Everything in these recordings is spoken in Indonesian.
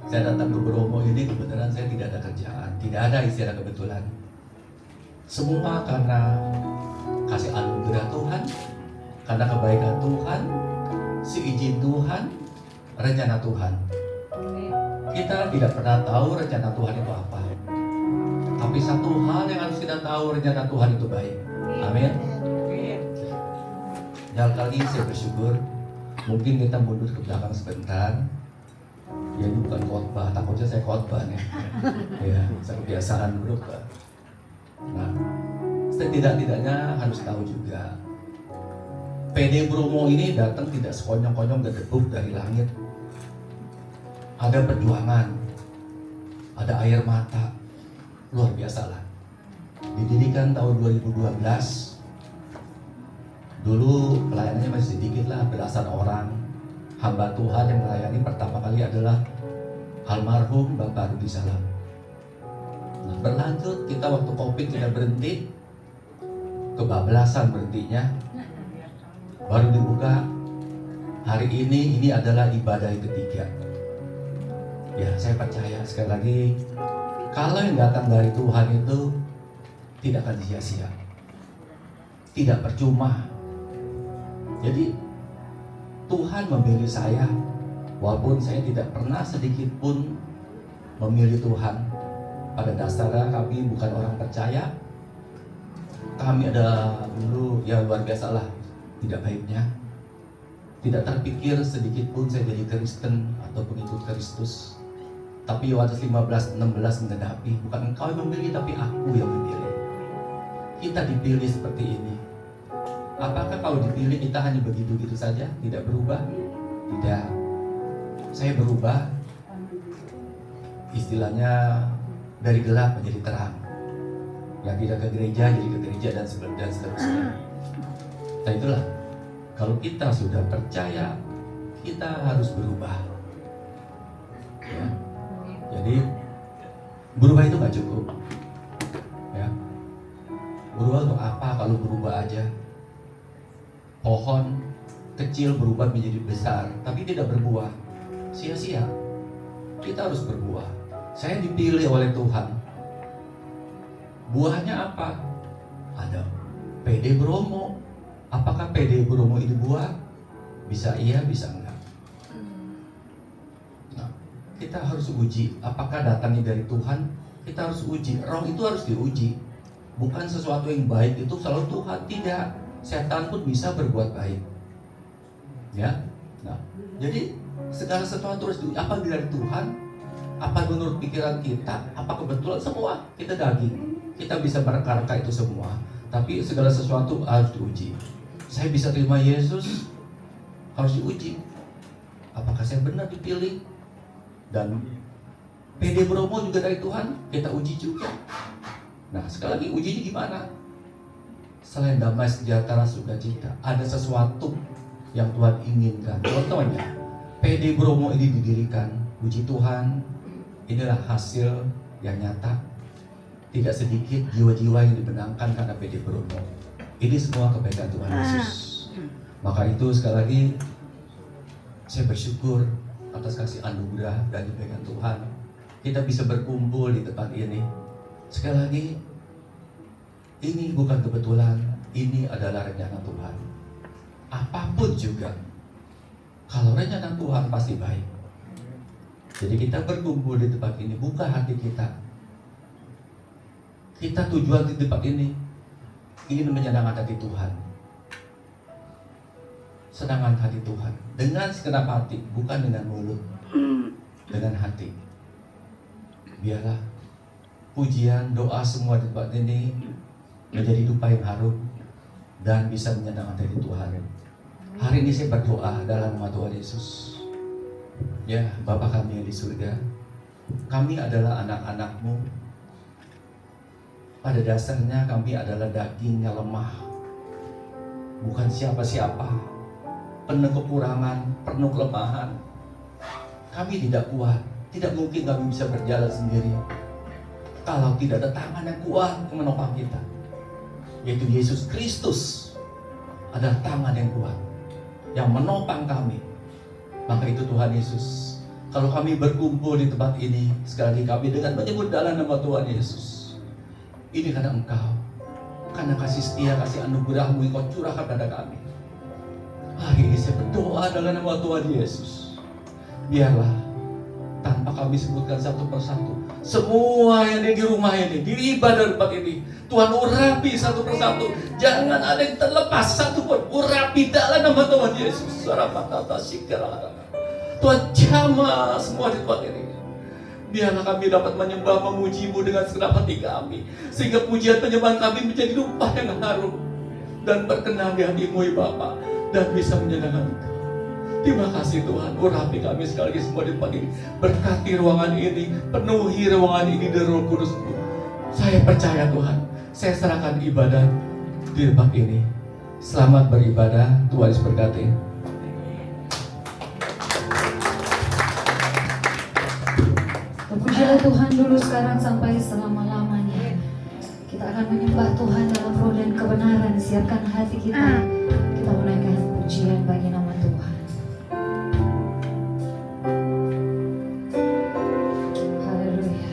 Saya datang ke Bromo ini kebetulan saya tidak ada kerjaan, tidak ada istilah kebetulan. Semua karena kasih anugerah Tuhan, karena kebaikan Tuhan, seizin Tuhan, rencana Tuhan. Kita tidak pernah tahu rencana Tuhan itu apa. Tapi satu hal yang harus kita tahu, rencana Tuhan itu baik. Amin. Dan kali ini saya bersyukur. Mungkin kita mundur ke belakang sebentar. Ya ini bukan khotbah, takutnya saya khotbah nih. Ya, saya kebiasaan berubah. Nah, setidak-tidaknya harus tahu juga, PD Bromo ini datang tidak sekonyong-konyong gedebuk dari langit. Ada perjuangan, ada air mata, luar biasa lah. Didirikan tahun 2012. Dulu pelayanannya masih sedikit lah, belasan orang. Hamba Tuhan yang melayani pertama kali adalah almarhum Bapak Rudi Salam. Nah, berlanjut, kita waktu COVID tidak berhenti, kebablasan berhentinya. Baru dibuka hari ini adalah ibadah yang ketiga. Ya, saya percaya sekali lagi, kalau yang datang dari Tuhan itu tidak akan sia-sia, tidak percuma. Jadi Tuhan memilih saya, walaupun saya tidak pernah sedikit pun memilih Tuhan. Pada dasarnya kami bukan orang percaya. Kami ada dulu yang luar biasa lah, tidak baiknya. Tidak terpikir sedikit pun saya jadi Kristen atau pengikut Kristus. Tapi Yohanes 15:16 mengendapi, bukan engkau yang memilih, tapi aku yang memilih. Kita dipilih seperti ini. Apakah kalau dipilih kita hanya begitu-gitu saja, tidak berubah? Tidak. Saya berubah, istilahnya dari gelap menjadi terang. Yang tidak ke gereja jadi ke gereja dan seterusnya. Nah itulah, kalau kita sudah percaya, kita harus berubah. Ya. Jadi berubah itu nggak cukup. Ya. Berubah untuk apa kalau berubah aja? Pohon kecil berubah menjadi besar, tapi tidak berbuah, sia-sia. Kita harus berbuah. Saya dipilih oleh Tuhan. Buahnya apa? Ada PD Bromo. Apakah PD Bromo ini buah? Bisa iya, bisa enggak. Nah, kita harus uji. Apakah datangnya dari Tuhan? Kita harus uji. Roh itu harus diuji. Bukan sesuatu yang baik itu selalu Tuhan, tidak. Setan pun bisa berbuat baik. Ya. Nah, jadi segala sesuatu harus diuji. Apa dari Tuhan? Apa menurut pikiran kita? Apa kebetulan? Semua kita daging. Kita bisa mereka-reka itu semua. Tapi segala sesuatu harus diuji. Saya bisa terima Yesus, harus diuji. Apakah saya benar dipilih? Dan PD Bromo juga dari Tuhan, kita uji juga. Nah, sekali lagi ujinya gimana? Selain damai, sejahtera, sukacita, ada sesuatu yang Tuhan inginkan. Contohnya, PD Bromo ini didirikan, puji Tuhan, inilah hasil yang nyata. Tidak sedikit jiwa-jiwa yang dibenangkan karena PD Bromo. Ini semua kebaikan Tuhan Yesus. Maka itu sekali lagi saya bersyukur atas kasih anugerah dan kebaikan Tuhan. Kita bisa berkumpul di tempat ini. Sekali lagi, ini bukan kebetulan, ini adalah rencana Tuhan. Apapun juga, kalau rencana Tuhan pasti baik. Jadi kita berkumpul di tempat ini, buka hati kita. Kita tujuan di tempat ini ingin menyenangkan hati Tuhan. Senangkan hati Tuhan dengan segenap hati, bukan dengan mulut, dengan hati. Biarlah pujian, doa semua di tempat ini menjadi dupa yang harum dan bisa menyenangkan hati Tuhan. Hari ini saya berdoa dalam nama Tuhan Yesus. Ya, Bapa kami yang di surga, kami adalah anak-anak-Mu. Pada dasarnya kami adalah daging yang lemah, bukan siapa-siapa, penuh kekurangan, penuh kelemahan. Kami tidak kuat, tidak mungkin kami bisa berjalan sendiri kalau tidak ada tangan yang kuat yang menopang kita, yaitu Yesus Kristus. Ada tangan yang kuat yang menopang kami. Maka itu Tuhan Yesus, Kalau kami berkumpul di tempat ini, sekali lagi kami dengan menyebut dalam nama Tuhan Yesus. Ini karena Engkau, karena kasih setia, kasih anugerah-Mu yang Kau curahkan pada kami. Hari ini saya berdoa dalam nama Tuhan Yesus. Biarlah tanpa kami sebutkan satu persatu, semua yang ada di rumah ini, di ibadah tempat ini, Tuhan urapi satu persatu. Jangan ada yang terlepas satu pun. Urapi dalam nama Tuhan Yesus. Tuhan jamah semua di tempat ini. Biarlah kami dapat menyembah, memuji-Mu dengan segenap hati kami, sehingga pujian penyembahan kami menjadi rupa yang harum dan berkenan di hati-Mu ya Bapa, dan bisa menyenangkan Engkau. Terima kasih Tuhan, urapi kami sekali lagi semua di tempat ini. Berkati ruangan ini, penuhi ruangan ini dengan Roh Kudus-Mu. Saya percaya Tuhan, saya serahkan ibadah di tempat ini. Selamat beribadah, Tuhan Yesus berkati. Pujilah Tuhan dulu sekarang sampai selama-lamanya. Kita akan menyembah Tuhan dalam roh dan kebenaran. Siapkan hati kita. Kita menaikkan pujian bagi nama Tuhan. Haleluya.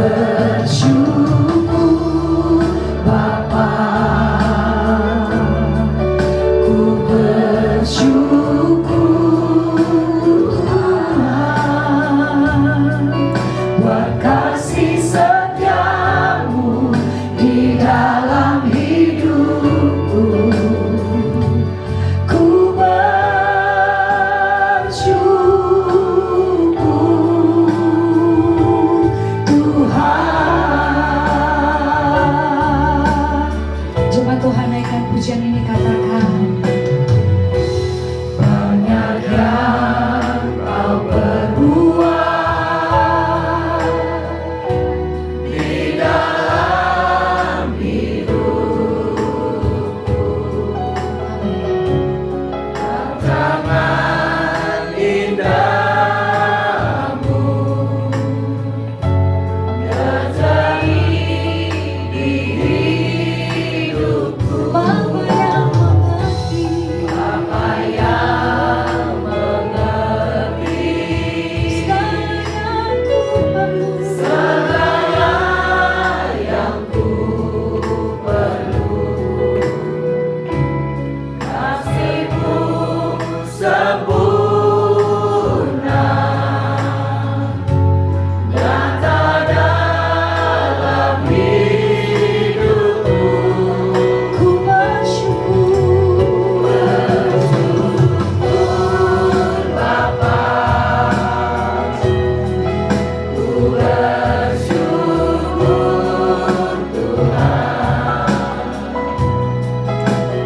bersyukur Bapa, ku bersyukur Tuhan buat kasih setiamu di dalam hidupku. Ku bersyukur Tuhan. Jemaat Tuhan, naikkan pujian ini, katakan banyak yang kau perbuat di dalam hidupku. Tangan indahmu nyertai di hidupku. Bapa yang mengerti, Bapa yang mengerti segala yang ku perlu, segala yang ku perlu. Kasih-Mu sempurna nyata dalam hidupku. Ku bersyukur Bapa, ku bersyukur Tuhan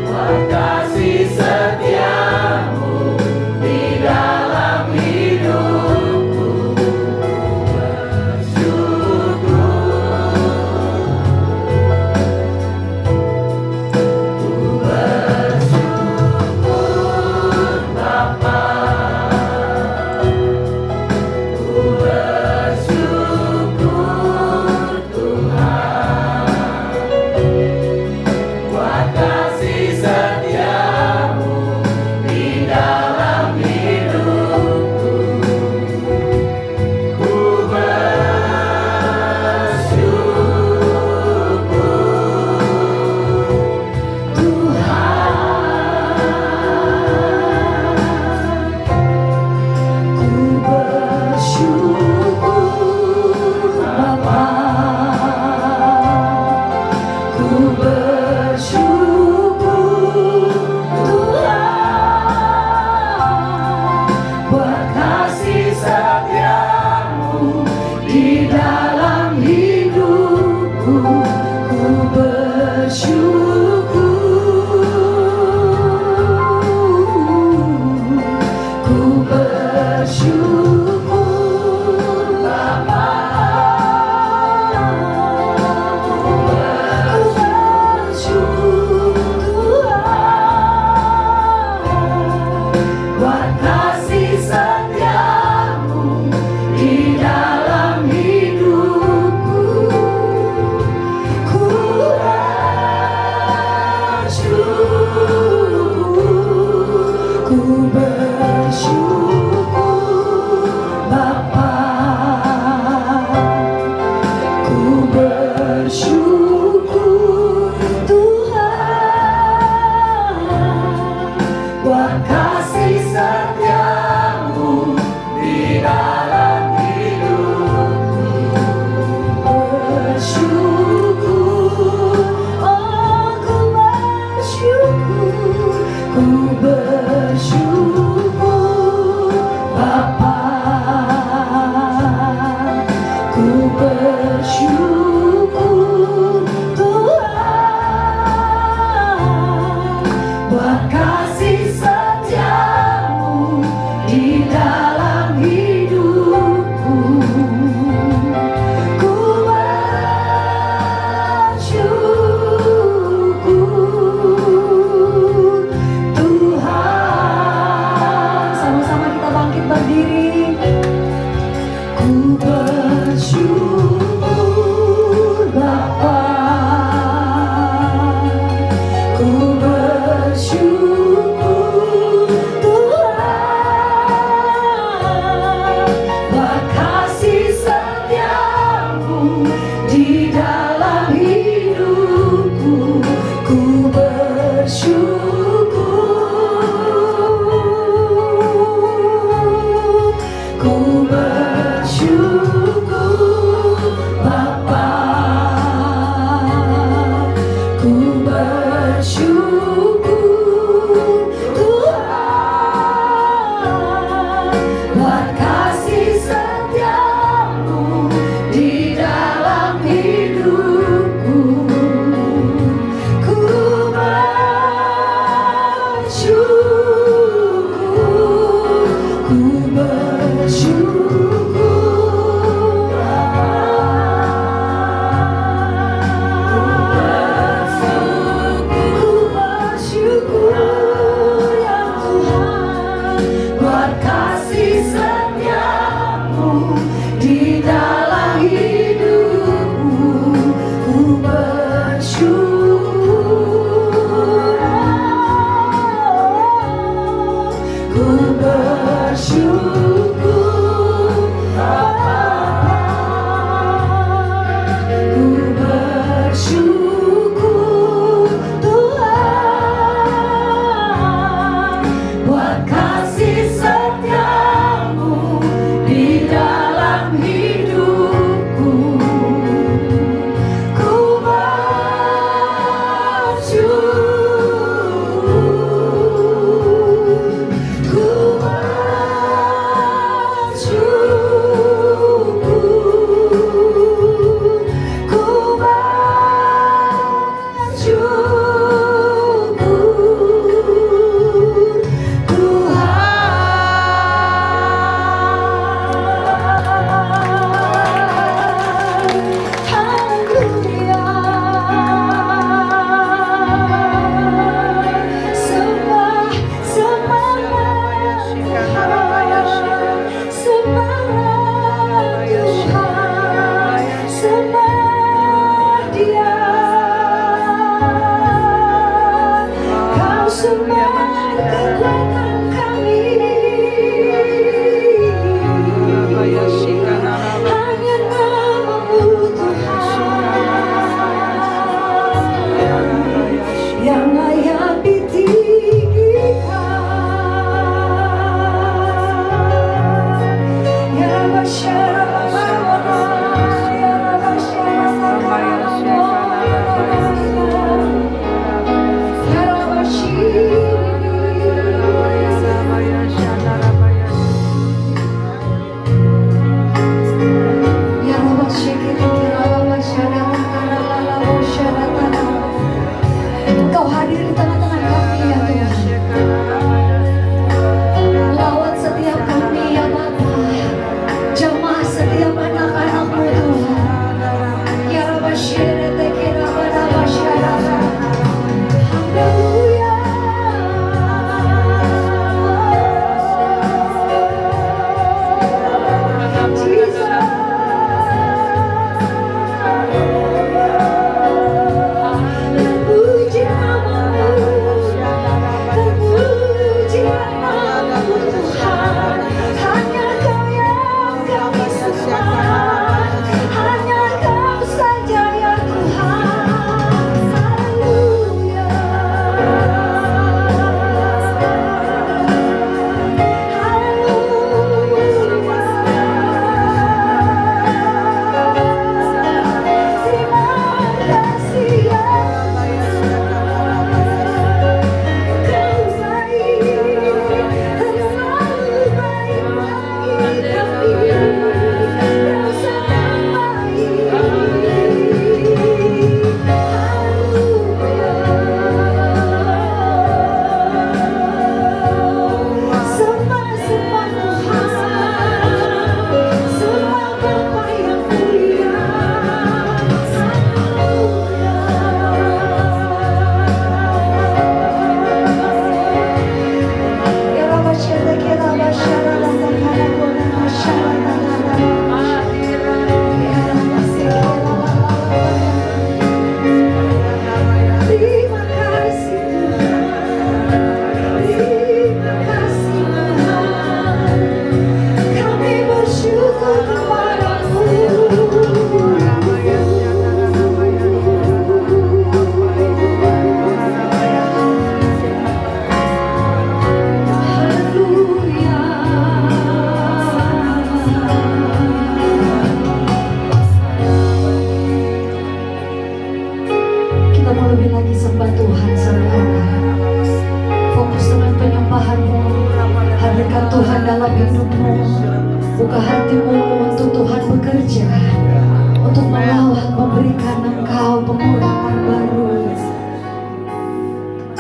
buat kasih setiamu di dalam hidupku. Bersyukur Bapa, ku bersyukur Tuhan buat kasih setiamu di dalam hidupku. Ku bersyukur Tuhan. Ku bersyukur Bapa, ku bersyukur Tuhan buat kasih setiamu di dalam hidupku. Ku bersyukur Bapa, ku bersyukur Tuhan buat kasih setiamu di dalam hidupku. Ku bersyukur Bapa, ku bersyukur Tuhan buat kasih setiamu di dalam hidupku. Bersyukur, oh ku bersyukur, ku bersyukur Bapa, ku bersyukur Tuhan buat kasih setiamu di dalam hidupku. Ku bersyukur Tuhan. Sama-sama kita bangkit berdiri. Ku bersyukur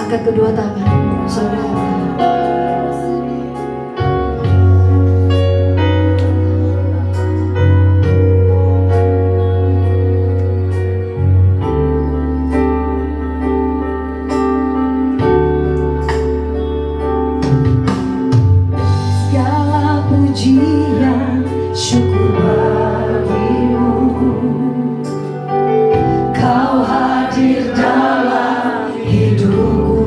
Angkat kedua tangan, saudara. Segala pujian, syukur bagimu. Kau hadir dalam hidupku.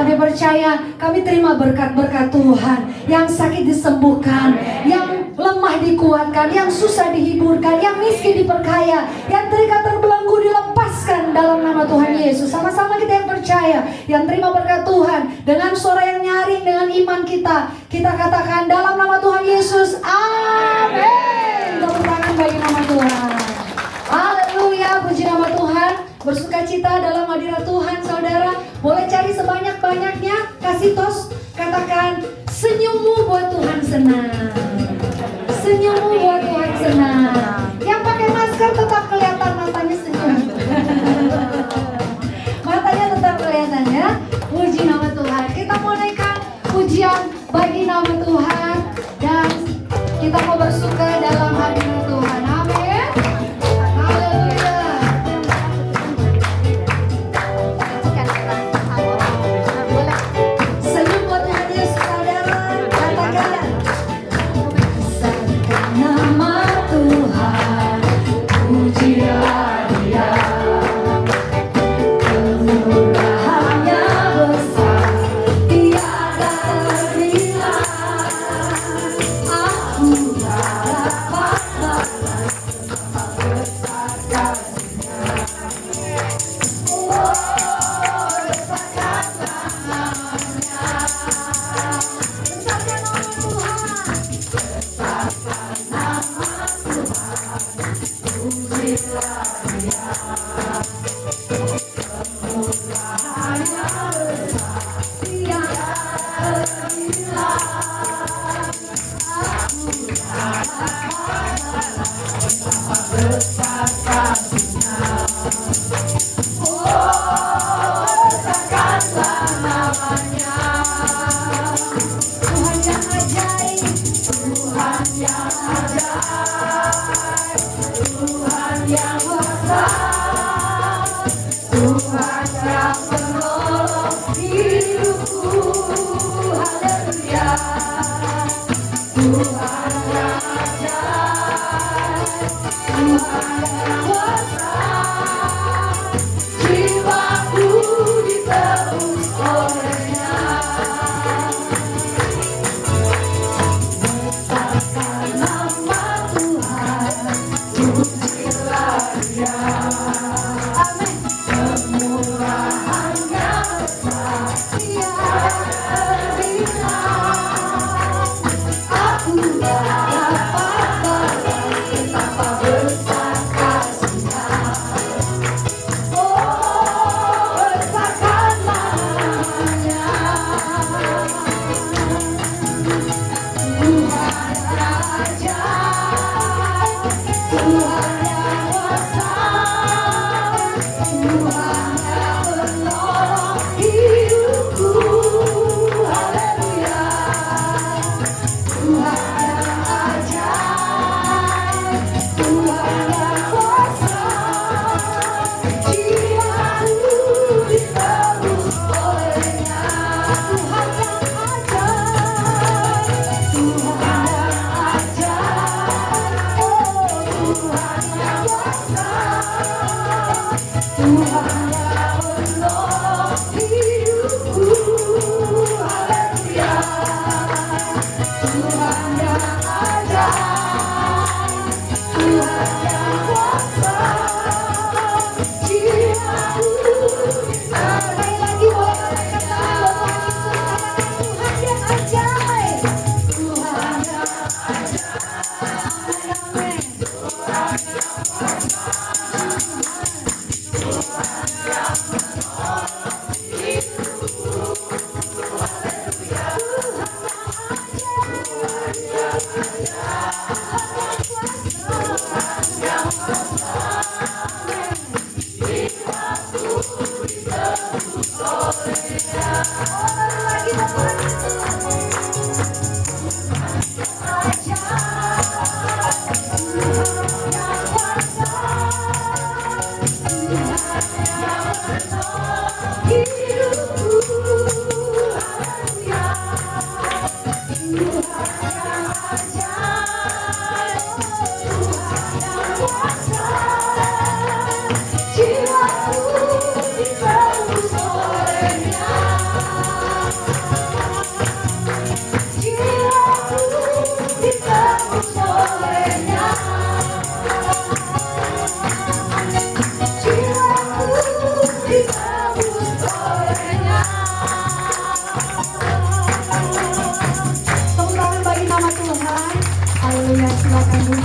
Kami percaya, kami terima berkat-berkat Tuhan. Yang sakit disembuhkan, yang lemah dikuatkan, yang susah dihiburkan, yang miskin diperkaya, yang terikat terbelenggu dilepaskan dalam nama Tuhan Yesus. Sama-sama kita yang percaya, yang terima berkat Tuhan, dengan suara yang nyaring, dengan iman kita katakan dalam nama Tuhan Yesus, amin. Tepuk tangan bagi nama Tuhan. Haleluya, puji nama Tuhan. Bersuka cita dalam hadirat Tuhan, saudara. Boleh cari sebanyak-banyaknya, kasih tos, katakan senyummu buat Tuhan senang. Senyummu buat Tuhan senang. Yang pakai masker tetap kelihatan matanya senyum. Matanya tetap kelihatan ya. Puji nama Tuhan. Kita mau naikkan pujian bagi nama Tuhan, dan kita mau bersuka dalam hadirat Tuhan. Amin. Haleluya. Senyum buat Tuhan Yesus, saudara. Katakan nama Tuhan, pujilah Dia. Kemurahannya besar, tiada tandingan. Aku tak dapat balas betapa besar kasih-Nya. Oh, besarkanlah namanya. Besarkan nama Tuhan. Besarkan nama Tuhan, pujilah Dia. Kemurahannya besar, tiada tandingan. Aku tak dapat balas betapa besar kasih-Nya. Oh, besarkanlah namanya. Tuhan yang ajaib, Tuhan yang ajaib, Tuhan yang besar, Tuhan yang menolong hidupku. Haleluya. Tuhan yang ajaib, Tuhan yang besar, jiwaku ditebus oleh-Nya. Besarkan nama Tuhan, pujilah Dia. Amin. Kemurahannya besar, tiada tandingan. Aku tak dapat balas betapa besar kasih-Nya. Oh, besarkanlah namanya. Tuhan yang ajaib, Tuhan yang besar, Tuhan yang menolong hidupku. Haleluya. Tuhan yang Tepuk tangan bagi nama Tuhan. Haleluya, silakan duduk.